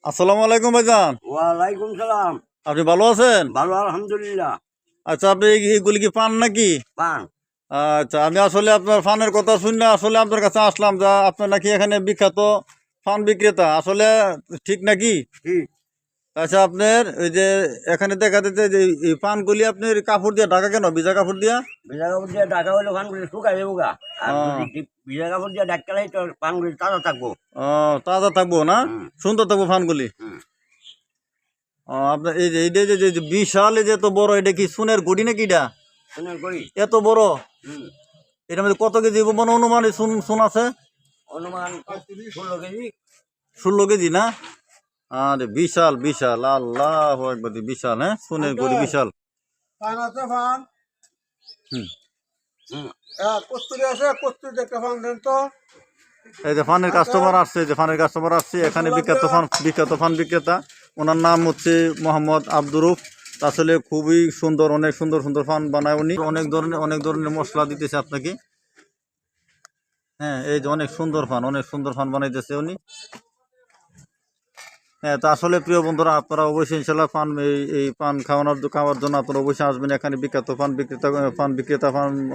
আসসালামু আলাইকুম ভাইজান। ওয়ালাইকুম সালাম। আপনি ভালো আছেন? ভালো আলহামদুলিল্লাহ। আচ্ছা, আপনি এগুলি কি পান নাকি? পান। আচ্ছা, আমি আসলে আপনার ফানের কথা শুনে আসলে আপনার কাছে আসলাম, যা আপনার নাকি এখানে বিখ্যাত ফান বিক্রেতা, আসলে ঠিক নাকি? ঠিক। আচ্ছা, আপনার ওই যে এখানে দেখা যাচ্ছে যে এই পানগুলি আপনার কাপড় দিয়ে ঢাকা কেন, ভিজা কাপড় দিয়া? ভিজা কাপড় দিয়ে ঢাকা হলে পানগুলি শুকাই যাবো গা। আর আহ, যদি ভিজা কাপড় দিয়ে ঢাকলে তো পানগুলি তাজা থাকবো। তাজা থাকবো না? হুম সুন্দর থাকবো ফানগুলি। হুম। আপনার এই যে এইটা যে বিশাল, এই যে এত বড়, এটা কি সোনের গড়ি নাকি এটা? শুনে করি। এত বড়, হুম। এটার মধ্যে কত কেজি মানে অনুমান সোন আছে? অনুমান 16 কেজি। 16 কেজি না? আরে বিশাল বিশাল, আল্লাহ একবার বিশাল, হ্যাঁ সোনের গড়ি বিশাল। ফান আছে ফান। হুম। হুম। কস্তুরি আছে, কস্তুরি একটা ফান দেন তো। এই যে ফানের কাস্টমার আসছে, যে ফানের কাস্টমার আসছে এখানে বিখ্যাত ফান বিক্রেতা। ওনার নাম হচ্ছে মোহাম্মদ আব্দুরুফ। আসলে খুবই সুন্দর, অনেক সুন্দর সুন্দর ফান বানায় উনি। অনেক ধরনের মশলা দিতেছে আপনাকে। হ্যাঁ, এই যে অনেক সুন্দর ফান বানাইতেছে উনি। হ্যাঁ, তো আসলে প্রিয় বন্ধুরা, আপনারা অবশ্যই ইনশাল্লাহ পান এই পান খাওয়ার জন্য আপনারা অবশ্যই আসবেন। এখানে বিখ্যাত পান বিক্রেতা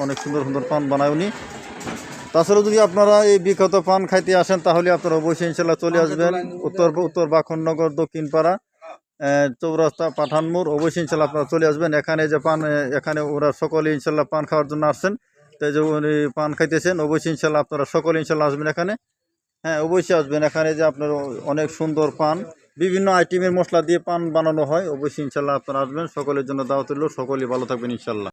অনেক সুন্দর সুন্দর পান বানায় উনি। তাছাড়া যদি আপনারা এই বিখ্যাত পান খাইতে আসেন, তাহলে আপনারা অবশ্যই ইনশাল্লাহ চলে আসবেন উত্তর বাখননগর দক্ষিণপাড়া চৌরাস্তা পাঠানমোড়। অবশ্যই ইনশাল্লাহ আপনারা চলে আসবেন। এখানে যে পান, এখানে ওরা সকলে ইনশাল্লাহ পান খাওয়ার জন্য আসছেন। তো এই যে উনি পান খাইতেছেন, অবশ্যই ইনশাল্লাহ আপনারা সকলে ইনশাল্লাহ আসবেন এখানে। হ্যাঁ, অবশ্যই আসবেন এখানে, যে আপনার অনেক সুন্দর পান, বিভিন্ন আইটেমের মশলা দিয়ে পান বানানো হয়। অবশ্যই ইনশাল্লাহ আপনারা আসবেন। সকলের জন্য দাওয়াত রইল। সকলেই ভালো থাকবেন ইনশাল্লাহ।